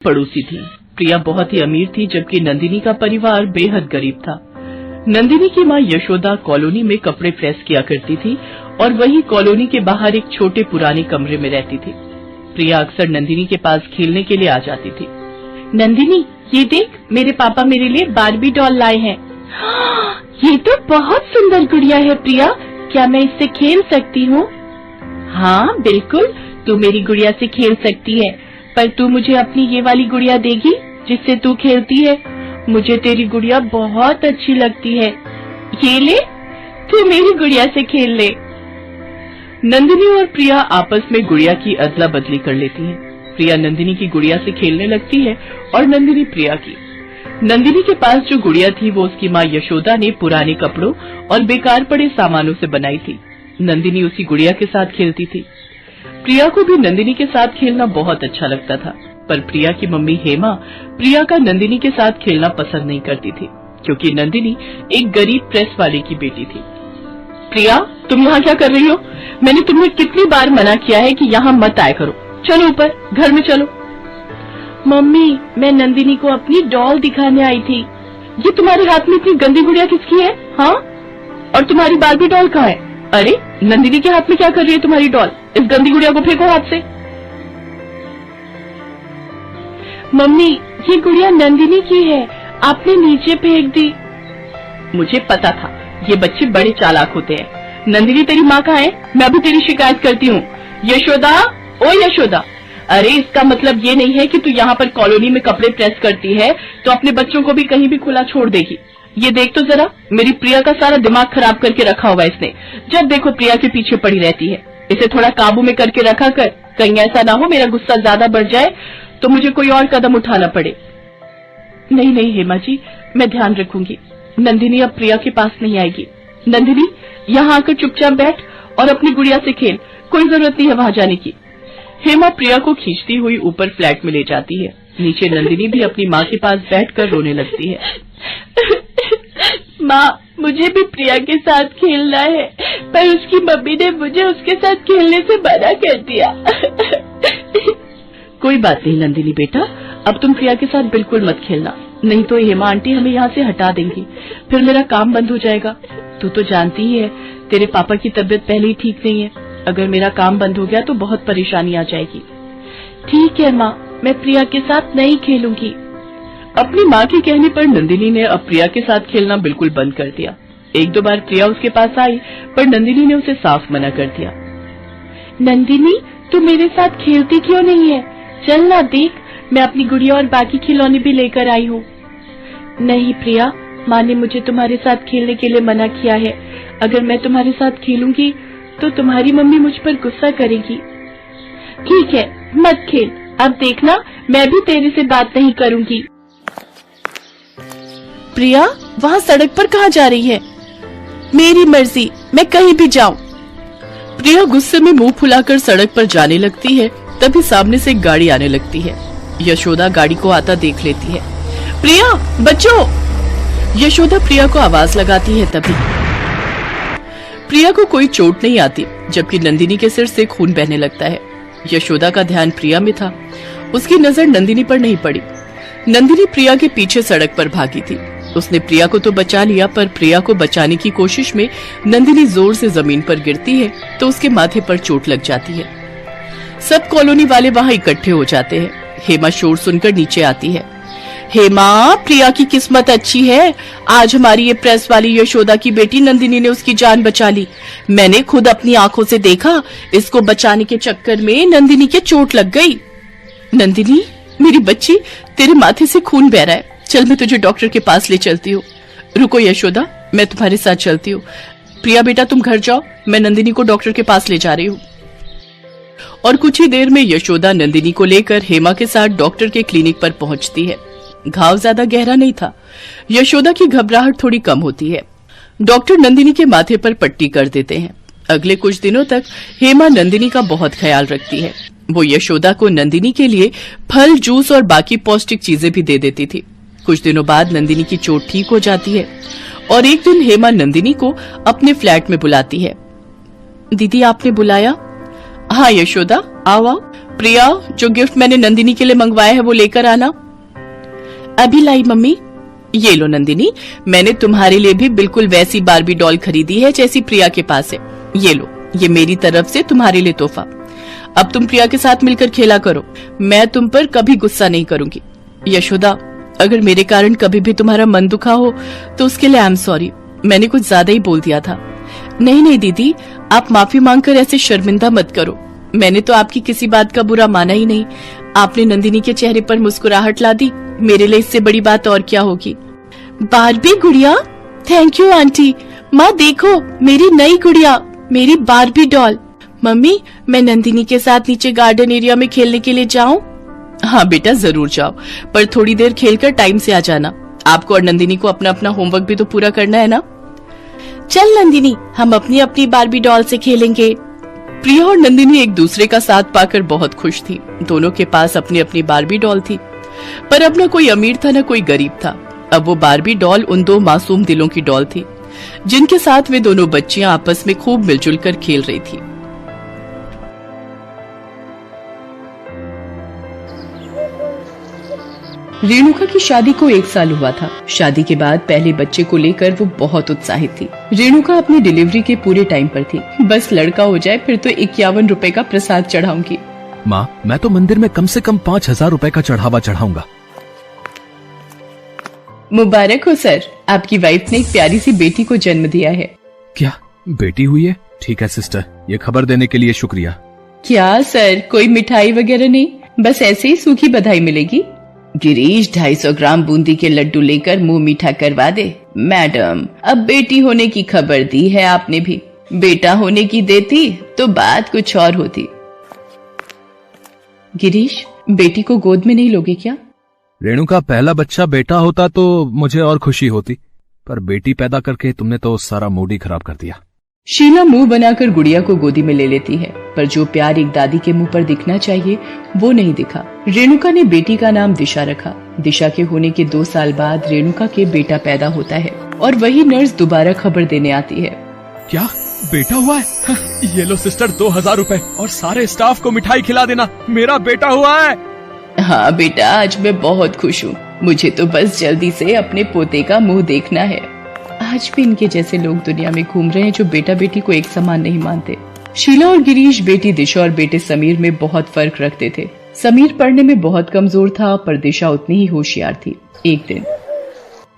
पड़ोसी थी। प्रिया बहुत ही अमीर थी, जबकि नंदिनी का परिवार बेहद गरीब था। नंदिनी की माँ यशोदा कॉलोनी में कपड़े प्रेस किया करती थी और वही कॉलोनी के बाहर एक छोटे पुराने कमरे में रहती थी। प्रिया अक्सर नंदिनी के पास खेलने के लिए आ जाती थी। नंदिनी, ये देख, मेरे पापा मेरे लिए बार्बी डॉल लाए हैं। ये तो बहुत सुंदर गुड़िया है प्रिया, क्या मैं इससे खेल सकती हूँ? हाँ बिल्कुल, तू मेरी गुड़िया से खेल सकती है, पर तू मुझे अपनी ये वाली गुड़िया देगी जिससे तू खेलती है? मुझे तेरी गुड़िया बहुत अच्छी लगती है। ये ले, तू मेरी गुड़िया से खेल ले। नंदिनी और प्रिया आपस में गुड़िया की अदला बदली कर लेती हैं। प्रिया नंदिनी की गुड़िया से खेलने लगती है और नंदिनी प्रिया की। नंदिनी के पास जो गुड़िया थी वो उसकी माँ यशोदा ने पुराने कपड़ों और बेकार पड़े सामानों से बनाई थी। नंदिनी उसी गुड़िया के साथ खेलती थी। प्रिया को भी नंदिनी के साथ खेलना बहुत अच्छा लगता था, पर प्रिया की मम्मी हेमा प्रिया का नंदिनी के साथ खेलना पसंद नहीं करती थी, क्योंकि नंदिनी एक गरीब प्रेस वाले की बेटी थी। प्रिया, तुम यहाँ क्या कर रही हो? मैंने तुम्हें कितनी बार मना किया है कि यहाँ मत आया करो। चलो ऊपर, घर में चलो। मम्मी, मैं नंदिनी को अपनी डॉल दिखाने आई थी। ये तुम्हारे हाथ में इतनी गंदी गुड़िया किसकी है? हाँ, और तुम्हारी बार्बी डॉल कहाँ है? अरे, नंदिनी के हाथ में क्या कर रही है तुम्हारी डॉल? इस गंदी गुड़िया को फेंको हाथ से। मम्मी, ये गुड़िया नंदिनी की है, आपने नीचे फेंक दी। मुझे पता था, ये बच्चे बड़े चालाक होते हैं। नंदिनी, तेरी माँ कहाँ है? मैं अभी तेरी शिकायत करती हूँ। यशोदा, ओ यशोदा। अरे, इसका मतलब ये नहीं है कि तू यहाँ पर कॉलोनी में कपड़े प्रेस करती है तो अपने बच्चों को भी कहीं भी खुला छोड़ देगी। ये देख तो जरा, मेरी प्रिया का सारा दिमाग खराब करके रखा हुआ है इसने। जब देखो प्रिया के पीछे पड़ी रहती है। इसे थोड़ा काबू में करके रखा कर, कहीं ऐसा ना हो मेरा गुस्सा ज्यादा बढ़ जाए तो मुझे कोई और कदम उठाना पड़े। नहीं नहीं हेमा जी, मैं ध्यान रखूंगी। नंदिनी अब प्रिया के पास नहीं आएगी। नंदिनी, यहाँ आकर चुपचाप बैठ और अपनी गुड़िया से खेल, कोई जरूरत नहीं है वहाँ जाने की। हेमा प्रिया को खींचती हुई ऊपर फ्लैट में ले जाती है। नीचे नंदिनी भी अपनी माँ के पास बैठकर रोने लगती है। माँ, मुझे भी प्रिया के साथ खेलना है, पर उसकी मम्मी ने मुझे उसके साथ खेलने से मना कर दिया। कोई बात नहीं नंदिनी बेटा, अब तुम प्रिया के साथ बिल्कुल मत खेलना, नहीं तो हेमा आंटी हमें यहाँ से हटा देंगी, फिर मेरा काम बंद हो जाएगा। तू तो जानती ही है, तेरे पापा की तबीयत पहले ही ठीक नहीं है। अगर मेरा काम बंद हो गया तो बहुत परेशानी आ जाएगी। ठीक है माँ, मैं प्रिया के साथ नहीं खेलूंगी। अपनी माँ के कहने पर नंदिनी ने अब प्रिया के साथ खेलना बिल्कुल बंद कर दिया। एक दो बार प्रिया उसके पास आई, पर नंदिनी ने उसे साफ मना कर दिया। नंदिनी, तू मेरे साथ खेलती क्यों नहीं है? चल ना देख, मैं अपनी गुड़िया और बाकी खिलौने भी लेकर आई हूँ। नहीं प्रिया, माँ ने मुझे तुम्हारे साथ खेलने के लिए मना किया है। अगर मैं तुम्हारे साथ खेलूंगी तो तुम्हारी मम्मी मुझ पर गुस्सा करेगी। ठीक है, मत खेल। अब देखना, मैं भी तेरे से बात नहीं करूंगी। प्रिया, वहाँ सड़क पर कहाँ जा रही है? मेरी मर्जी, मैं कहीं भी जाऊँ। प्रिया गुस्से में मुंह फुलाकर सड़क पर जाने लगती है। तभी सामने से एक गाड़ी आने लगती है। यशोदा गाड़ी को आता देख लेती है। प्रिया, बच्चों! यशोदा प्रिया को आवाज लगाती है। तभी प्रिया को कोई चोट नहीं आती, जबकि नंदिनी के सिर से खून बहने लगता है। यशोदा का ध्यान प्रिया में था, उसकी नजर नंदिनी पर नहीं पड़ी। नंदिनी प्रिया के पीछे सड़क पर भागी थी। उसने प्रिया को तो बचा लिया, पर प्रिया को बचाने की कोशिश में नंदिनी जोर से जमीन पर गिरती है तो उसके माथे पर चोट लग जाती है। सब कॉलोनी वाले वहाँ इकट्ठे हो जाते हैं। हेमा शोर सुनकर नीचे आती है। हेमा, प्रिया की किस्मत अच्छी है, आज हमारी ये प्रेस वाली यशोदा की बेटी नंदिनी ने उसकी जान बचा ली। मैंने खुद अपनी आंखों से देखा, इसको बचाने के चक्कर में नंदिनी के चोट लग गई। नंदिनी, मेरी बच्ची, तेरे माथे से खून बह रहा है, चल मैं तुझे डॉक्टर के पास ले चलती हूँ। रुको यशोदा, मैं तुम्हारे साथ चलती हूँ। प्रिया बेटा, तुम घर जाओ, मैं नंदिनी को डॉक्टर के पास ले जा रही हूँ। और कुछ ही देर में यशोदा नंदिनी को लेकर हेमा के साथ डॉक्टर के क्लिनिक पर पहुंचती है। घाव ज्यादा गहरा नहीं था। यशोदा की घबराहट थोड़ी कम होती है। डॉक्टर नंदिनी के माथे पर पट्टी कर देते हैं। अगले कुछ दिनों तक हेमा नंदिनी का बहुत ख्याल रखती है। वो यशोदा को नंदिनी के लिए फल, जूस और बाकी पौष्टिक चीजें भी दे देती थी। कुछ दिनों बाद नंदिनी की चोट ठीक हो जाती है और एक दिन हेमा नंदिनी को अपने फ्लैट में बुलाती है। दीदी, आपने बुलाया? हाँ यशोदा, आओ आओ। प्रिया, जो गिफ्ट मैंने नंदिनी के लिए मंगवाया है वो लेकर आना। अभी लाई मम्मी। ये लो नंदिनी, मैंने तुम्हारे लिए भी बिल्कुल वैसी बार्बी डॉल खरीदी है जैसी प्रिया के पास है। ये लो, ये मेरी तरफ से तुम्हारे लिए तोहफा। अब तुम प्रिया के साथ मिलकर खेला करो, मैं तुम पर कभी गुस्सा नहीं करूंगी। यशोदा, अगर मेरे कारण कभी भी तुम्हारा मन दुखा हो तो उसके लिए आई एम सॉरी, मैंने कुछ ज्यादा ही बोल दिया था। नहीं नहीं दीदी, आप माफी मांगकर ऐसे शर्मिंदा मत करो, मैंने तो आपकी किसी बात का बुरा माना ही नहीं। आपने नंदिनी के चेहरे पर मुस्कुराहट ला दी, मेरे लिए इससे बड़ी बात और क्या होगी। बार्बी गुड़िया, थैंक यू आंटी। माँ देखो, मेरी नई गुड़िया, मेरी बार्बी डॉल। मम्मी, मैं नंदिनी के साथ नीचे गार्डन एरिया में खेलने के लिए जाऊं? हाँ बेटा, जरूर जाओ, पर थोड़ी देर खेलकर टाइम से आ जाना। आपको और नंदिनी को अपना अपना होमवर्क भी तो पूरा करना है ना। चल नंदिनी, हम अपनी अपनी बार्बी डॉल से खेलेंगे। प्रिया और नंदिनी एक दूसरे का साथ पाकर बहुत खुश थी। दोनों के पास अपनी अपनी बार्बी डॉल थी, पर अब न कोई अमीर था न कोई गरीब था। अब वो बार्बी डॉल उन दो मासूम दिलों की डॉल थी, जिनके साथ वे दोनों बच्चियां आपस में खूब मिलजुल कर खेल रही थी। रेणुका की शादी को 1 साल हुआ था। शादी के बाद पहले बच्चे को लेकर वो बहुत उत्साहित थी। रेणुका अपनी डिलीवरी के पूरे टाइम पर थी। बस लड़का हो जाए फिर तो 51 रुपए का प्रसाद चढ़ाऊंगी। माँ, मैं तो मंदिर में कम से कम 5,000 रुपए का चढ़ावा चढ़ाऊंगा। मुबारक हो सर, आपकी वाइफ ने एक प्यारी सी बेटी को जन्म दिया है। क्या बेटी हुई है? ठीक है सिस्टर, ये खबर देने के लिए शुक्रिया। क्या सर, कोई मिठाई वगैरह नहीं, बस ऐसे ही सूखी बधाई मिलेगी। गिरीश, 250 ग्राम बूंदी के लड्डू लेकर मुंह मीठा करवा दे। मैडम, अब बेटी होने की खबर दी है आपने भी, बेटा होने की देती तो बात कुछ और होती। गिरीश, बेटी को गोद में नहीं लोगे क्या? रेणुका, पहला बच्चा बेटा होता तो मुझे और खुशी होती, पर बेटी पैदा करके तुमने तो सारा मूड ही खराब कर दिया। शीला मुंह बनाकर गुड़िया को गोदी में ले लेती है, पर जो प्यार एक दादी के मुंह पर दिखना चाहिए वो नहीं दिखा। रेणुका ने बेटी का नाम दिशा रखा। दिशा के होने के 2 साल बाद रेणुका के बेटा पैदा होता है और वही नर्स दोबारा खबर देने आती है। क्या बेटा हुआ है? ये लो सिस्टर 2,000 रुपए और सारे स्टाफ को मिठाई खिला देना, मेरा बेटा हुआ है। हाँ बेटा, आज मैं बहुत खुश हूँ, मुझे तो बस जल्दी से अपने पोते का मुंह देखना है। आज भी इनके जैसे लोग दुनिया में घूम रहे हैं जो बेटा बेटी को एक समान नहीं मानते। शीला और गिरीश बेटी दिशा और बेटे समीर में बहुत फर्क रखते थे। समीर पढ़ने में बहुत कमजोर था, पर दिशा उतनी ही होशियार थी। एक दिन,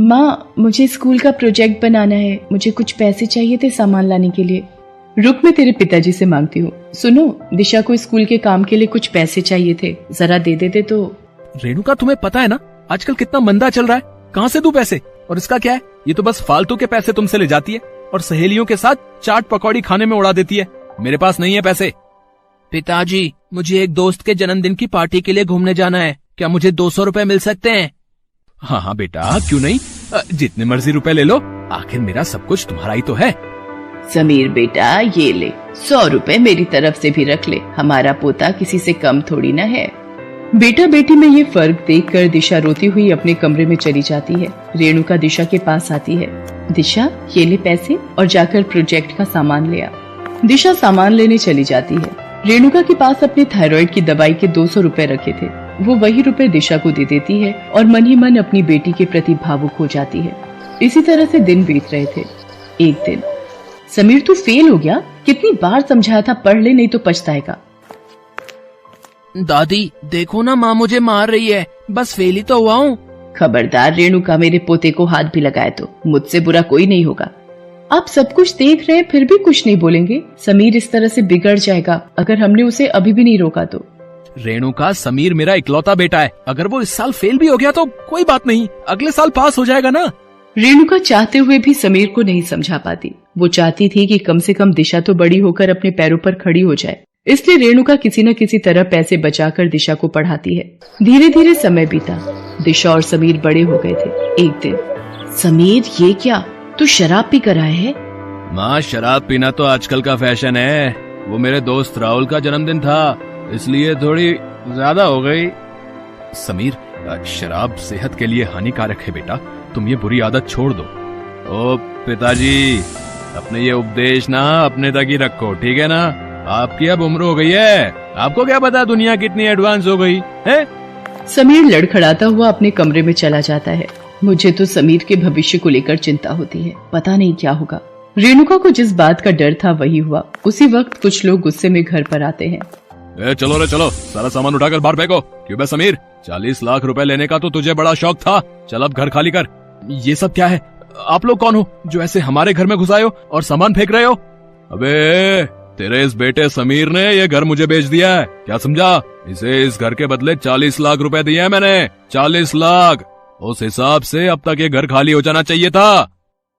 माँ, मुझे स्कूल का प्रोजेक्ट बनाना है, मुझे कुछ पैसे चाहिए थे सामान लाने के लिए। रुक, मैं तेरे पिताजी से मांगती हूँ। सुनो, दिशा को स्कूल के काम के लिए कुछ पैसे चाहिए थे, जरा दे देते तो। रेणुका, तुम्हें पता है ना आजकल कितना मंदा चल रहा है, कहाँ से दूं पैसे? और इसका क्या है, ये तो बस फालतू के पैसे तुमसे ले जाती है और सहेलियों के साथ चाट पकौड़ी खाने में उड़ा देती है। मेरे पास नहीं है पैसे। पिताजी, मुझे एक दोस्त के जन्मदिन की पार्टी के लिए घूमने जाना है, क्या मुझे 200 रुपए मिल सकते हैं? हाँ हाँ बेटा, क्यों नहीं, जितने मर्जी रुपए ले लो, आखिर मेरा सब कुछ तुम्हारा ही तो है। समीर बेटा, ये ले 100 रुपए मेरी तरफ से भी रख ले, हमारा पोता किसी से कम थोड़ी ना है। बेटा बेटी में ये फर्क देखकर दिशा रोती हुई अपने कमरे में चली जाती है। रेणुका दिशा के पास आती है। दिशा, ये ले पैसे और जाकर प्रोजेक्ट का सामान ले आ। दिशा सामान लेने चली जाती है। रेणुका के पास अपने थायराइड की दवाई के 200 रुपए रखे थे, वो वही रुपए दिशा को दे देती है और मन ही मन अपनी बेटी के प्रति भावुक हो जाती है। इसी तरह से दिन बीत रहे थे। एक दिन, समीर तू फेल हो गया, कितनी बार समझाया था पढ़ ले नहीं तो पछताएगा। दादी देखो ना, माँ मुझे मार रही है, बस फेल ही तो हुआ हूँ। खबरदार रेणुका, मेरे पोते को हाथ भी लगाए तो मुझसे बुरा कोई नहीं होगा। आप सब कुछ देख रहे हैं फिर भी कुछ नहीं बोलेंगे। समीर इस तरह से बिगड़ जाएगा अगर हमने उसे अभी भी नहीं रोका तो। रेणुका, समीर मेरा इकलौता बेटा है, अगर वो इस साल फेल भी हो गया तो कोई बात नहीं, अगले साल पास हो जाएगा ना। रेणुका चाहते हुए भी समीर को नहीं समझा पाती। वो चाहती थी कि कम से कम दिशा तो बड़ी होकर अपने पैरों पर खड़ी हो जाए, इसलिए रेणुका किसी न किसी तरह पैसे बचाकर दिशा को पढ़ाती है। धीरे धीरे समय बीता, दिशा और समीर बड़े हो गए थे। एक दिन, समीर ये क्या, तू शराब पी कर आया है? माँ, शराब पीना तो आजकल का फैशन है, वो मेरे दोस्त राहुल का जन्मदिन था इसलिए थोड़ी ज्यादा हो गई। समीर, शराब सेहत के लिए हानिकारक है बेटा, तुम ये बुरी आदत छोड़ दो। ओ पिताजी, अपने ये उपदेश ना अपने तक ही रखो, ठीक है ना? आपकी अब उम्र हो गई है, आपको क्या पता दुनिया कितनी एडवांस हो गई है? समीर लड़खड़ाता हुआ अपने कमरे में चला जाता है। मुझे तो समीर के भविष्य को लेकर चिंता होती है, पता नहीं क्या होगा। रेणुका को जिस बात का डर था वही हुआ। उसी वक्त कुछ लोग गुस्से में घर पर आते हैं। चलो रे चलो, सारा सामान उठाकर बाहर फेंको। क्यों बे समीर, 40 लाख रुपए लेने का तो तुझे बड़ा शौक था। चल अब घर खाली कर। ये सब क्या है? आप लोग कौन हो जो ऐसे हमारे घर में घुस आए हो और सामान फेंक रहे हो? अबे तेरे इस बेटे समीर ने ये घर मुझे बेच दिया है, क्या समझा? इसे इस घर के बदले 40 लाख रुपए दिए हैं मैंने। 40 लाख। उस हिसाब से अब तक ये घर खाली हो जाना चाहिए था।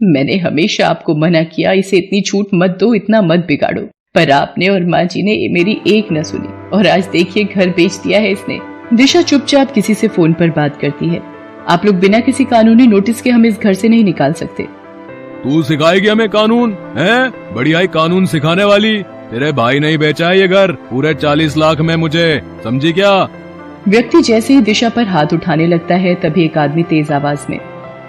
मैंने हमेशा आपको मना किया, इसे इतनी छूट मत दो, इतना मत बिगाड़ो, पर आपने और माँ जी ने मेरी एक न सुनी और आज देखिए घर बेच दिया है इसने। दिशा चुपचाप किसी से फोन पर बात करती है। आप लोग बिना किसी कानूनी नोटिस के हमें इस घर से नहीं निकाल सकते। तू सिखाएगी हमें कानून है? बड़ी आई कानून सिखाने वाली। तेरे भाई नहीं बेचा है ये घर पूरे 40 लाख में मुझे, समझी क्या? व्यक्ति जैसे ही दिशा पर हाथ उठाने लगता है तभी एक आदमी तेज आवाज में,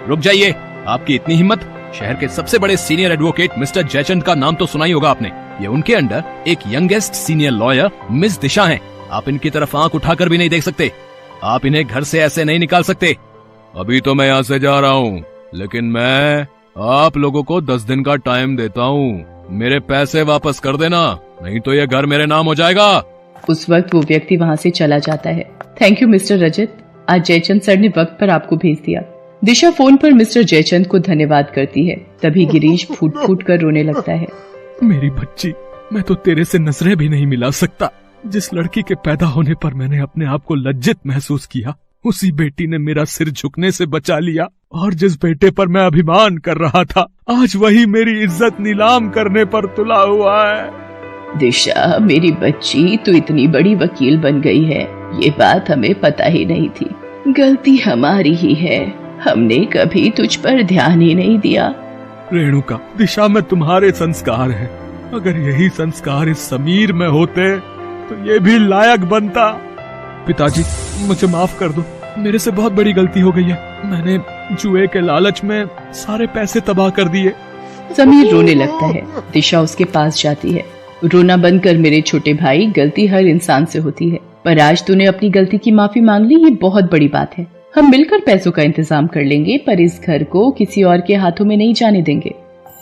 रुक जाइए, आपकी इतनी हिम्मत? शहर के सबसे बड़े सीनियर एडवोकेट मिस्टर जयचंद का नाम तो सुना ही होगा आपने। ये उनके अंडर एक यंगेस्ट सीनियर लॉयर मिस दिशा हैं। आप इनकी तरफ आंख उठाकर भी नहीं देख सकते। आप इन्हें घर से ऐसे नहीं निकाल सकते। अभी तो मैं यहाँ से जा रहा हूँ, लेकिन मैं आप लोगों को 10 दिन का टाइम देता हूँ। मेरे पैसे वापस कर देना, नहीं तो ये घर मेरे नाम हो जाएगा। उस वक्त वो व्यक्ति वहाँ से चला जाता है। थैंक यू मिस्टर रजत, आज जयचंद सर ने वक्त पर आपको भेज दिया। दिशा फोन पर मिस्टर जयचंद को धन्यवाद करती है। तभी गिरीश फूट फूट कर रोने लगता है। मेरी बच्ची, मैं तो तेरे से नजरें भी नहीं मिला सकता। जिस लड़की के पैदा होने पर मैंने अपने आप को लज्जित महसूस किया, उसी बेटी ने मेरा सिर झुकने से बचा लिया। और जिस बेटे पर मैं अभिमान कर रहा था, आज वही मेरी इज्जत नीलाम करने पर तुला हुआ है। दिशा मेरी बच्ची, तू इतनी बड़ी वकील बन गई है, ये बात हमें पता ही नहीं थी। गलती हमारी ही है, हमने कभी तुझ पर ध्यान ही नहीं दिया। रेणुका, दिशा में तुम्हारे संस्कार है। अगर यही संस्कार इस समीर में होते तो ये भी लायक बनता। पिताजी, मुझे माफ कर दो, मेरे से बहुत बड़ी गलती हो गई है। मैंने जुए के लालच में सारे पैसे तबाह कर दिए। समीर रोने लगता है। दिशा उसके पास जाती है। रोना बंद कर मेरे छोटे भाई, गलती हर इंसान से होती है, पर आज तूने अपनी गलती की माफी मांग ली, ये बहुत बड़ी बात है। हम मिलकर पैसों का इंतजाम कर लेंगे, पर इस घर को किसी और के हाथों में नहीं जाने देंगे।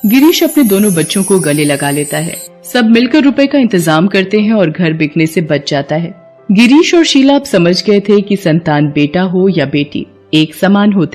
गिरीश अपने दोनों बच्चों को गले लगा लेता है। सब मिलकर रुपए का इंतजाम करते हैं और घर बिकने से बच जाता है। गिरीश और शीला अब समझ गए थे कि संतान बेटा हो या बेटी, एक समान होते